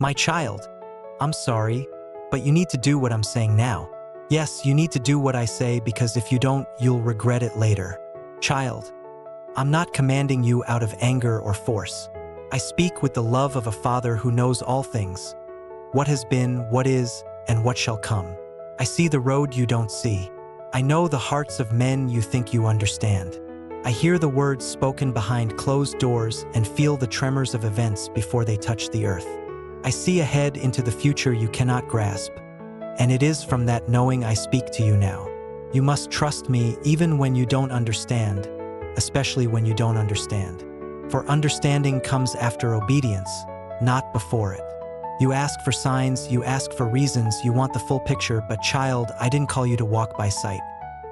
My child, I'm sorry, but you need to do what I'm saying now. Yes, you need to do what I say because if you don't, you'll regret it later. Child, I'm not commanding you out of anger or force. I speak with the love of a father who knows all things, what has been, what is, and what shall come. I see the road you don't see. I know the hearts of men you think you understand. I hear the words spoken behind closed doors and feel the tremors of events before they touch the earth. I see ahead into the future you cannot grasp, and it is from that knowing I speak to you now. You must trust me even when you don't understand, especially when you don't understand. For understanding comes after obedience, not before it. You ask for signs, you ask for reasons, you want the full picture, but child, I didn't call you to walk by sight.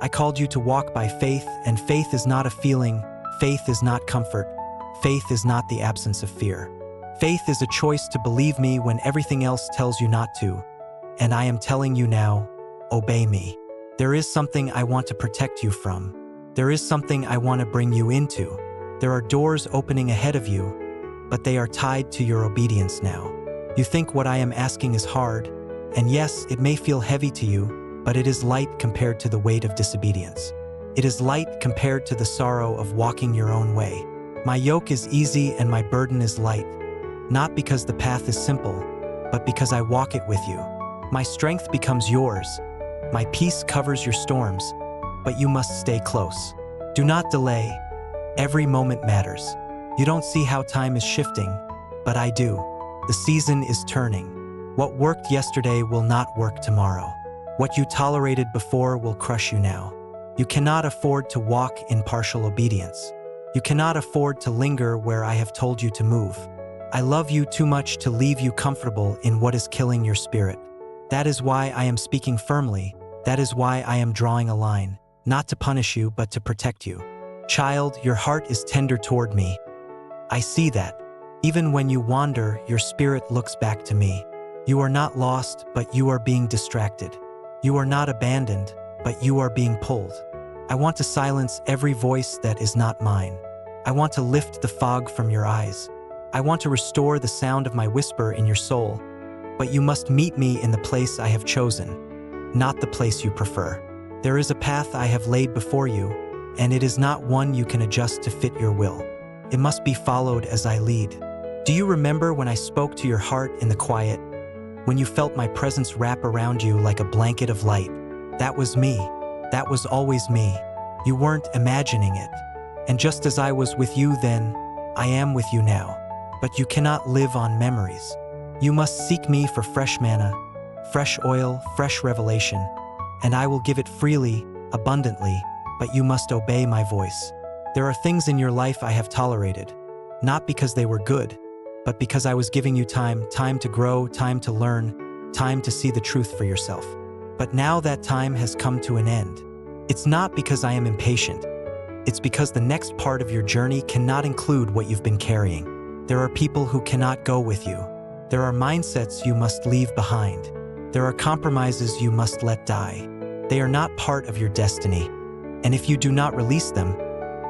I called you to walk by faith, and faith is not a feeling, faith is not comfort, faith is not the absence of fear. Faith is a choice to believe me when everything else tells you not to. And I am telling you now, obey me. There is something I want to protect you from. There is something I want to bring you into. There are doors opening ahead of you, but they are tied to your obedience now. You think what I am asking is hard, and yes, it may feel heavy to you, but it is light compared to the weight of disobedience. It is light compared to the sorrow of walking your own way. My yoke is easy and my burden is light, not because the path is simple, but because I walk it with you. My strength becomes yours. My peace covers your storms, but you must stay close. Do not delay. Every moment matters. You don't see how time is shifting, but I do. The season is turning. What worked yesterday will not work tomorrow. What you tolerated before will crush you now. You cannot afford to walk in partial obedience. You cannot afford to linger where I have told you to move. I love you too much to leave you comfortable in what is killing your spirit. That is why I am speaking firmly. That is why I am drawing a line, not to punish you, but to protect you. Child, your heart is tender toward me. I see that. Even when you wander, your spirit looks back to me. You are not lost, but you are being distracted. You are not abandoned, but you are being pulled. I want to silence every voice that is not mine. I want to lift the fog from your eyes. I want to restore the sound of my whisper in your soul, but you must meet me in the place I have chosen, not the place you prefer. There is a path I have laid before you, and it is not one you can adjust to fit your will. It must be followed as I lead. Do you remember when I spoke to your heart in the quiet? When you felt my presence wrap around you like a blanket of light? That was me. That was always me. You weren't imagining it. And just as I was with you then, I am with you now. But you cannot live on memories. You must seek me for fresh manna, fresh oil, fresh revelation, and I will give it freely, abundantly, but you must obey my voice. There are things in your life I have tolerated, not because they were good, but because I was giving you time to grow, time to learn, time to see the truth for yourself. But now that time has come to an end. It's not because I am impatient. It's because the next part of your journey cannot include what you've been carrying. There are people who cannot go with you. There are mindsets you must leave behind. There are compromises you must let die. They are not part of your destiny. And if you do not release them,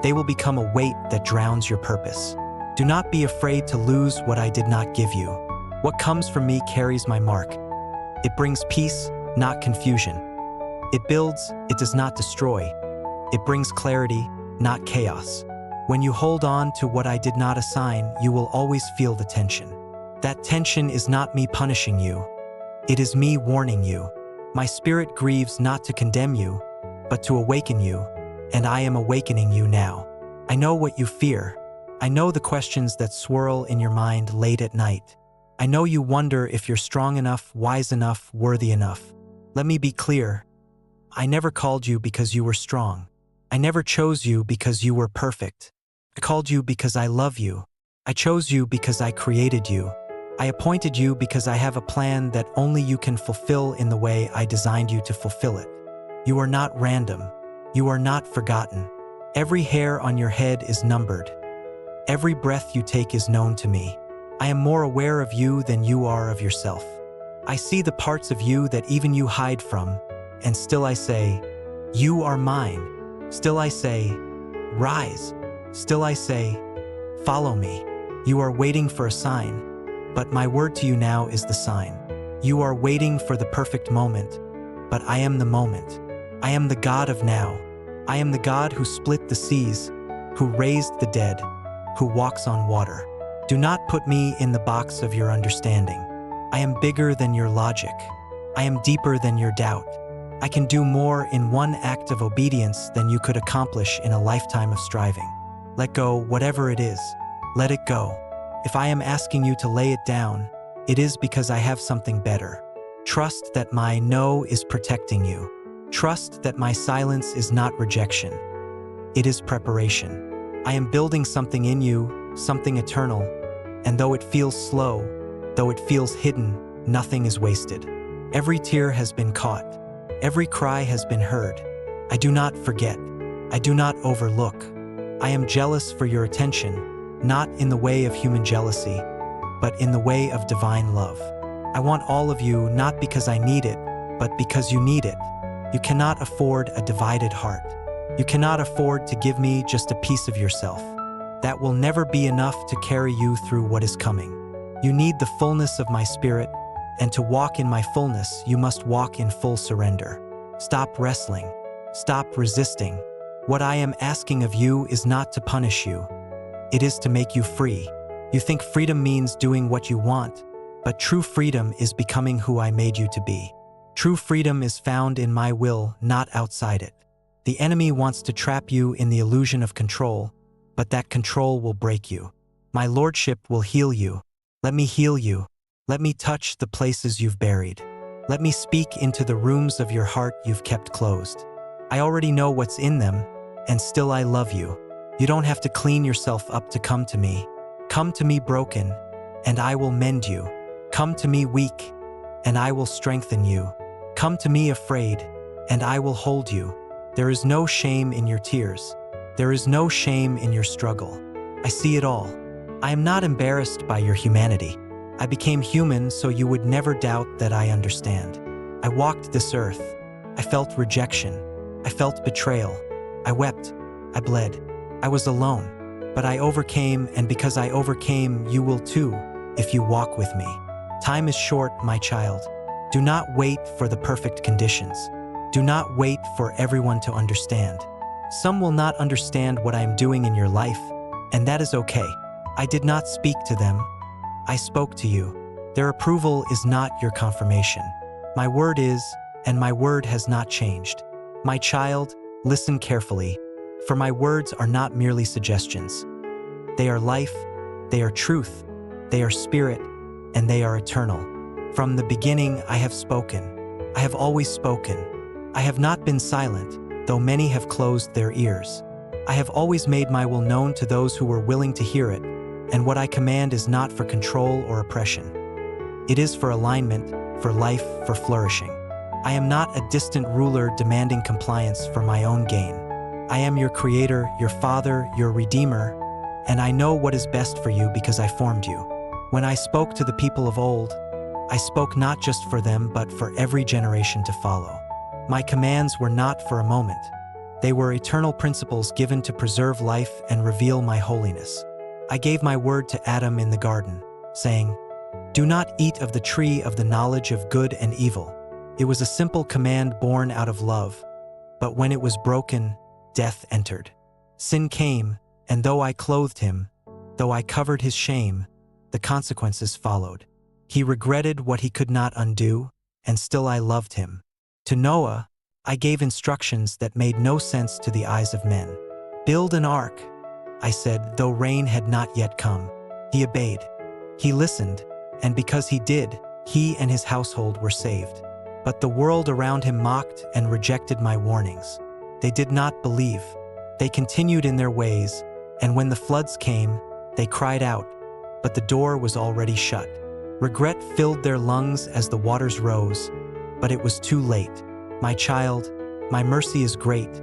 they will become a weight that drowns your purpose. Do not be afraid to lose what I did not give you. What comes from me carries my mark. It brings peace, not confusion. It builds, it does not destroy. It brings clarity, not chaos. When you hold on to what I did not assign, you will always feel the tension. That tension is not me punishing you. It is me warning you. My spirit grieves not to condemn you, but to awaken you, and I am awakening you now. I know what you fear. I know the questions that swirl in your mind late at night. I know you wonder if you're strong enough, wise enough, worthy enough. Let me be clear. I never called you because you were strong. I never chose you because you were perfect. I called you because I love you. I chose you because I created you. I appointed you because I have a plan that only you can fulfill in the way I designed you to fulfill it. You are not random. You are not forgotten. Every hair on your head is numbered. Every breath you take is known to me. I am more aware of you than you are of yourself. I see the parts of you that even you hide from, and still I say, you are mine. Still I say, rise. Still I say, follow me. You are waiting for a sign, But my word to you now is the sign. You are waiting for the perfect moment, but I am the moment. I am the God of now. I am the God who split the seas, who raised the dead, who walks on water. Do not put me in the box of your understanding. I am bigger than your logic. I am deeper than your doubt. I can do more in one act of obedience than you could accomplish in a lifetime of striving. Let go, whatever it is. Let it go. If I am asking you to lay it down, it is because I have something better. Trust that my no is protecting you. Trust that my silence is not rejection. It is preparation. I am building something in you, something eternal, and though it feels slow, though it feels hidden, nothing is wasted. Every tear has been caught. Every cry has been heard. I do not forget. I do not overlook. I am jealous for your attention, not in the way of human jealousy, but in the way of divine love. I want all of you not because I need it, but because you need it. You cannot afford a divided heart. You cannot afford to give me just a piece of yourself. That will never be enough to carry you through what is coming. You need the fullness of my spirit, and to walk in my fullness, you must walk in full surrender. Stop wrestling. Stop resisting. What I am asking of you is not to punish you. It is to make you free. You think freedom means doing what you want, but true freedom is becoming who I made you to be. True freedom is found in my will, not outside it. The enemy wants to trap you in the illusion of control, but that control will break you. My lordship will heal you. Let me heal you. Let me touch the places you've buried. Let me speak into the rooms of your heart you've kept closed. I already know what's in them, and still I love you. You don't have to clean yourself up to come to me. Come to me broken, and I will mend you. Come to me weak, and I will strengthen you. Come to me afraid, and I will hold you. There is no shame in your tears. There is no shame in your struggle. I see it all. I am not embarrassed by your humanity. I became human so you would never doubt that I understand. I walked this earth. I felt rejection. I felt betrayal. I wept. I bled. I was alone. But I overcame, and because I overcame, you will too, if you walk with me. Time is short, my child. Do not wait for the perfect conditions. Do not wait for everyone to understand. Some will not understand what I am doing in your life, and that is okay. I did not speak to them. I spoke to you. Their approval is not your confirmation. My word is, and my word has not changed. My child, listen carefully, for my words are not merely suggestions. They are life, they are truth, they are spirit, and they are eternal. From the beginning I have spoken. I have always spoken. I have not been silent, though many have closed their ears. I have always made my will known to those who were willing to hear it, and what I command is not for control or oppression. It is for alignment, for life, for flourishing. I am not a distant ruler demanding compliance for my own gain. I am your creator, your father, your redeemer, and I know what is best for you because I formed you. When I spoke to the people of old, I spoke not just for them but for every generation to follow. My commands were not for a moment. They were eternal principles given to preserve life and reveal my holiness. I gave my word to Adam in the garden, saying, "Do not eat of the tree of the knowledge of good and evil." It was a simple command born out of love, but when it was broken, death entered. Sin came, and though I clothed him, though I covered his shame, the consequences followed. He regretted what he could not undo, and still I loved him. To Noah, I gave instructions that made no sense to the eyes of men. "Build an ark," I said, though rain had not yet come. He obeyed. He listened, and because he did, he and his household were saved. But the world around him mocked and rejected my warnings. They did not believe. They continued in their ways, and when the floods came, they cried out, but the door was already shut. Regret filled their lungs as the waters rose, but it was too late. My child, my mercy is great,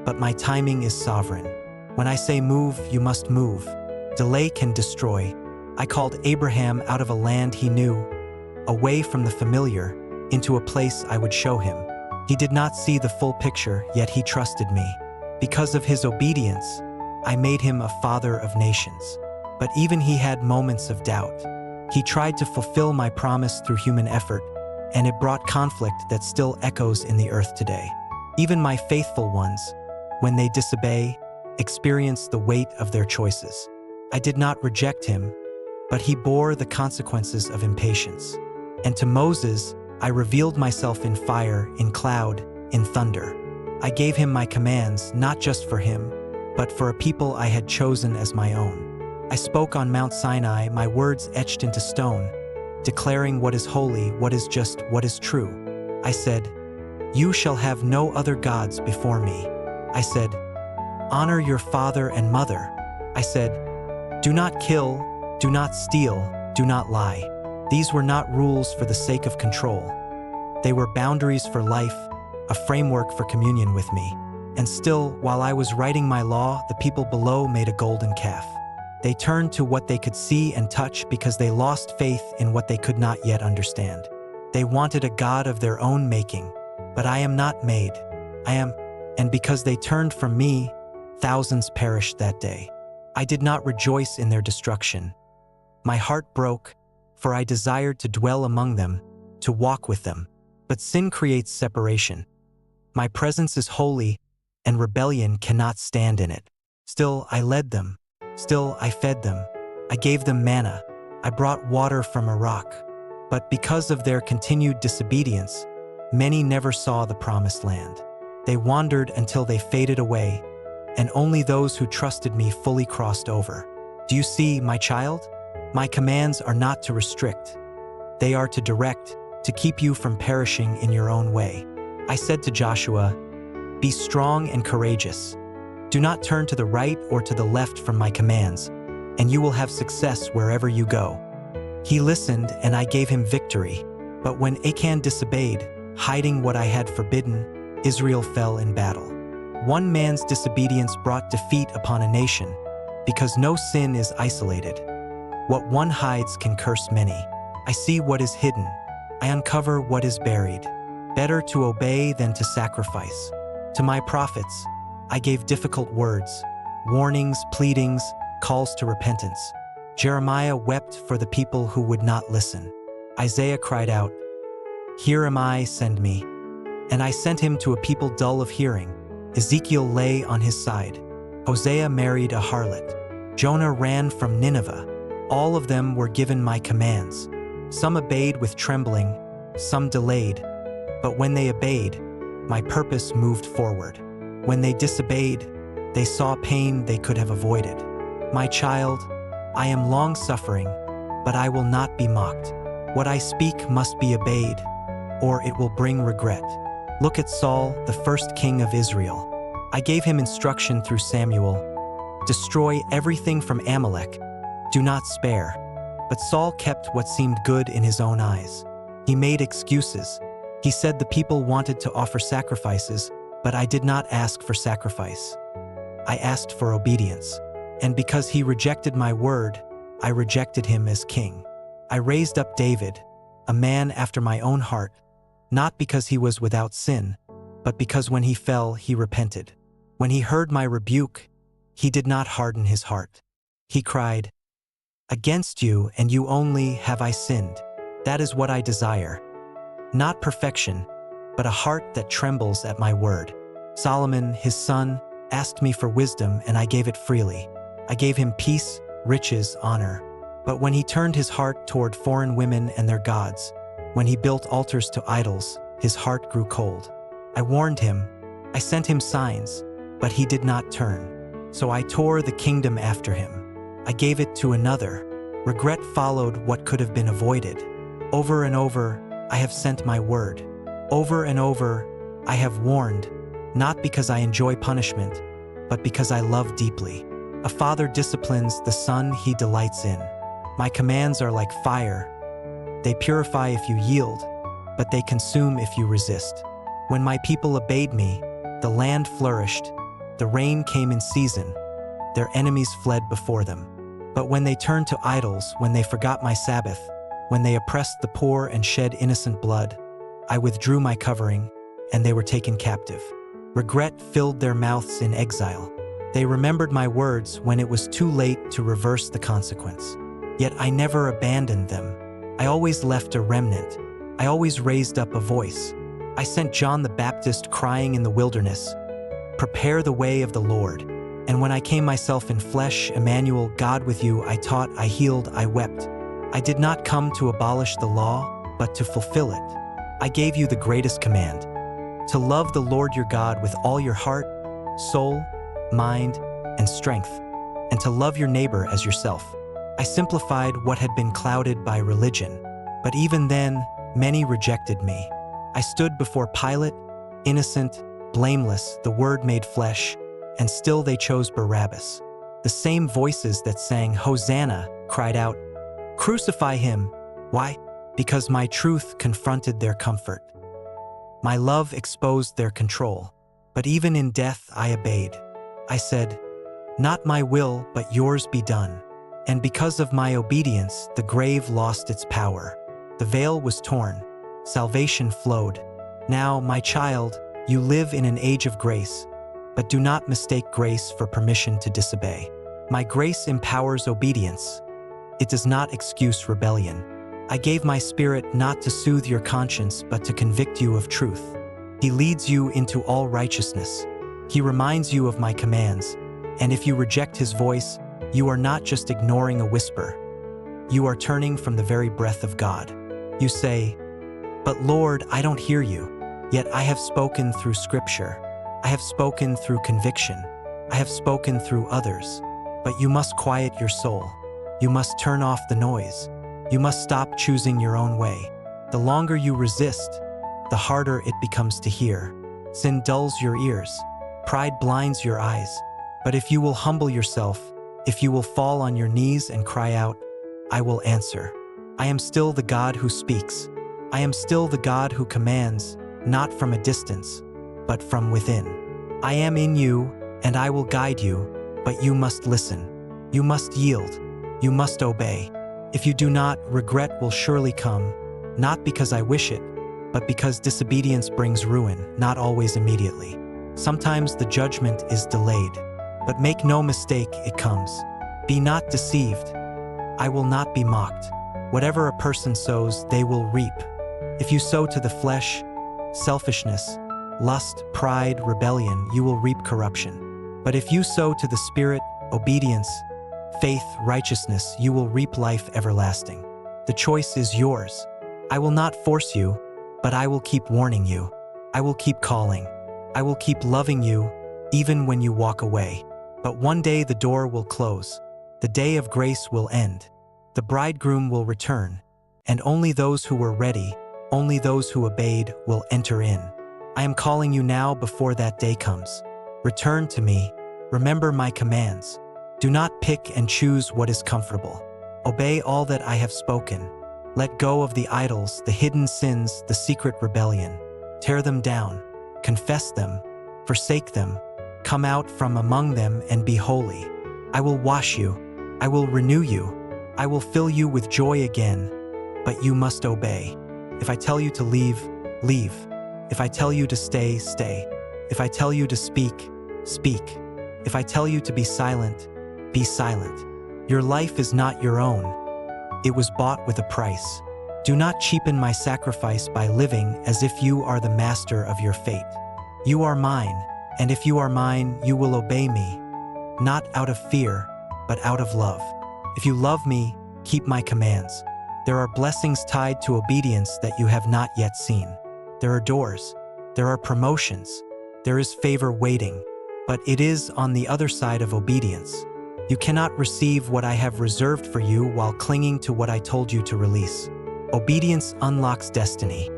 but my timing is sovereign. When I say move, you must move. Delay can destroy. I called Abraham out of a land he knew, away from the familiar, into a place I would show him. He did not see the full picture, yet he trusted me. Because of his obedience, I made him a father of nations. But even he had moments of doubt. He tried to fulfill my promise through human effort, and it brought conflict that still echoes in the earth today. Even my faithful ones, when they disobey, experience the weight of their choices. I did not reject him, but he bore the consequences of impatience. And to Moses, I revealed myself in fire, in cloud, in thunder. I gave him my commands, not just for him, but for a people I had chosen as my own. I spoke on Mount Sinai, my words etched into stone, declaring what is holy, what is just, what is true. I said, "You shall have no other gods before me." I said, "Honor your father and mother." I said, "Do not kill, do not steal, do not lie." These were not rules for the sake of control. They were boundaries for life, a framework for communion with me. And still, while I was writing my law, the people below made a golden calf. They turned to what they could see and touch because they lost faith in what they could not yet understand. They wanted a God of their own making, but I am not made. I am, and because they turned from me, thousands perished that day. I did not rejoice in their destruction. My heart broke, for I desired to dwell among them, to walk with them. But sin creates separation. My presence is holy, and rebellion cannot stand in it. Still, I led them. Still, I fed them. I gave them manna. I brought water from a rock. But because of their continued disobedience, many never saw the promised land. They wandered until they faded away, and only those who trusted me fully crossed over. Do you see, my child? My commands are not to restrict. They are to direct, to keep you from perishing in your own way. I said to Joshua, "Be strong and courageous. Do not turn to the right or to the left from my commands, and you will have success wherever you go." He listened, and I gave him victory. But when Achan disobeyed, hiding what I had forbidden, Israel fell in battle. One man's disobedience brought defeat upon a nation, because no sin is isolated. What one hides can curse many. I see what is hidden. I uncover what is buried. Better to obey than to sacrifice. To my prophets, I gave difficult words, warnings, pleadings, calls to repentance. Jeremiah wept for the people who would not listen. Isaiah cried out, "Here am I, send me." And I sent him to a people dull of hearing. Ezekiel lay on his side. Hosea married a harlot. Jonah ran from Nineveh. All of them were given my commands. Some obeyed with trembling, some delayed. But when they obeyed, my purpose moved forward. When they disobeyed, they saw pain they could have avoided. My child, I am long-suffering, but I will not be mocked. What I speak must be obeyed, or it will bring regret. Look at Saul, the first king of Israel. I gave him instruction through Samuel. Destroy everything from Amalek. Do not spare. But Saul kept what seemed good in his own eyes. He made excuses. He said the people wanted to offer sacrifices, but I did not ask for sacrifice. I asked for obedience. And because he rejected my word, I rejected him as king. I raised up David, a man after my own heart, not because he was without sin, but because when he fell, he repented. When he heard my rebuke, he did not harden his heart. He cried, "Against you and you only have I sinned." That is what I desire. Not perfection, but a heart that trembles at my word. Solomon, his son, asked me for wisdom, and I gave it freely. I gave him peace, riches, honor. But when he turned his heart toward foreign women and their gods, when he built altars to idols, his heart grew cold. I warned him. I sent him signs, but he did not turn. So I tore the kingdom after him. I gave it to another. Regret followed what could have been avoided. Over and over, I have sent my word. Over and over, I have warned, not because I enjoy punishment, but because I love deeply. A father disciplines the son he delights in. My commands are like fire. They purify if you yield, but they consume if you resist. When my people obeyed me, the land flourished. The rain came in season. Their enemies fled before them. But when they turned to idols, when they forgot my Sabbath, when they oppressed the poor and shed innocent blood, I withdrew my covering, and they were taken captive. Regret filled their mouths in exile. They remembered my words when it was too late to reverse the consequence. Yet I never abandoned them. I always left a remnant. I always raised up a voice. I sent John the Baptist crying in the wilderness, "Prepare the way of the Lord." And when I came myself in flesh, Emmanuel, God with you, I taught, I healed, I wept. I did not come to abolish the law, but to fulfill it. I gave you the greatest command, to love the Lord your God with all your heart, soul, mind, and strength, and to love your neighbor as yourself. I simplified what had been clouded by religion, but even then, many rejected me. I stood before Pilate, innocent, blameless, the Word made flesh, and still they chose Barabbas. The same voices that sang Hosanna cried out, "Crucify him." Why? Because my truth confronted their comfort. My love exposed their control. But even in death I obeyed. I said, "Not my will, but yours be done." And because of my obedience, the grave lost its power. The veil was torn. Salvation flowed. Now, my child, you live in an age of grace, but do not mistake grace for permission to disobey. My grace empowers obedience. It does not excuse rebellion. I gave my Spirit not to soothe your conscience, but to convict you of truth. He leads you into all righteousness. He reminds you of my commands, and if you reject his voice, you are not just ignoring a whisper. You are turning from the very breath of God. You say, "But Lord, I don't hear you." Yet I have spoken through Scripture. I have spoken through conviction. I have spoken through others. But you must quiet your soul. You must turn off the noise. You must stop choosing your own way. The longer you resist, the harder it becomes to hear. Sin dulls your ears. Pride blinds your eyes. But if you will humble yourself, if you will fall on your knees and cry out, I will answer. I am still the God who speaks. I am still the God who commands, not from a distance, but from within. I am in you, and I will guide you, but you must listen. You must yield. You must obey. If you do not, regret will surely come, not because I wish it, but because disobedience brings ruin, not always immediately. Sometimes the judgment is delayed, but make no mistake, it comes. Be not deceived. I will not be mocked. Whatever a person sows, they will reap. If you sow to the flesh, selfishness, lust, pride, rebellion, you will reap corruption. But if you sow to the Spirit, obedience, faith, righteousness, you will reap life everlasting. The choice is yours. I will not force you, but I will keep warning you. I will keep calling. I will keep loving you, even when you walk away. But one day the door will close. The day of grace will end. The bridegroom will return, and only those who were ready, only those who obeyed, will enter in. I am calling you now before that day comes. Return to me. Remember my commands. Do not pick and choose what is comfortable. Obey all that I have spoken. Let go of the idols, the hidden sins, the secret rebellion. Tear them down. Confess them. Forsake them. Come out from among them and be holy. I will wash you. I will renew you. I will fill you with joy again, but you must obey. If I tell you to leave, leave. If I tell you to stay, stay. If I tell you to speak, speak. If I tell you to be silent, be silent. Your life is not your own. It was bought with a price. Do not cheapen my sacrifice by living as if you are the master of your fate. You are mine, and if you are mine, you will obey me, not out of fear, but out of love. If you love me, keep my commands. There are blessings tied to obedience that you have not yet seen. There are doors. There are promotions. There is favor waiting. But it is on the other side of obedience. You cannot receive what I have reserved for you while clinging to what I told you to release. Obedience unlocks destiny.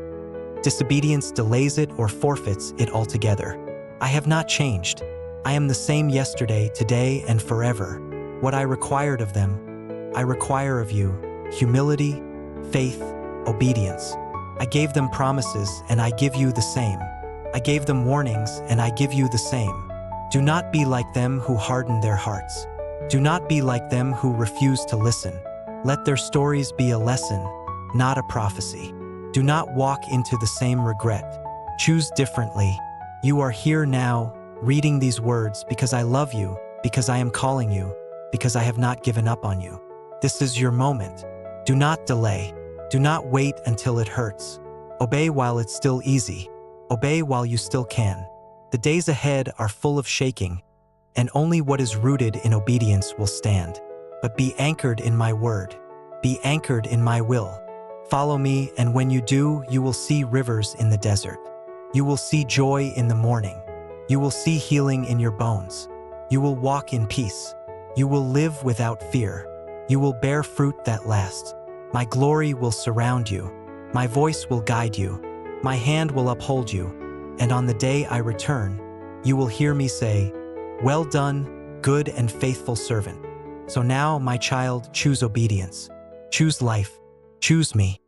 Disobedience delays it or forfeits it altogether. I have not changed. I am the same yesterday, today, and forever. What I required of them, I require of you: humility, faith, obedience. I gave them promises, and I give you the same. I gave them warnings, and I give you the same. Do not be like them who harden their hearts. Do not be like them who refuse to listen. Let their stories be a lesson, not a prophecy. Do not walk into the same regret. Choose differently. You are here now, reading these words because I love you, because I am calling you, because I have not given up on you. This is your moment. Do not delay. Do not wait until it hurts. Obey while it's still easy. Obey while you still can. The days ahead are full of shaking, and only what is rooted in obedience will stand. But be anchored in my word. Be anchored in my will. Follow me, and when you do, you will see rivers in the desert. You will see joy in the morning. You will see healing in your bones. You will walk in peace. You will live without fear. You will bear fruit that lasts. My glory will surround you. My voice will guide you. My hand will uphold you. And on the day I return, you will hear me say, "Well done, good and faithful servant." So now, my child, choose obedience. Choose life. Choose me.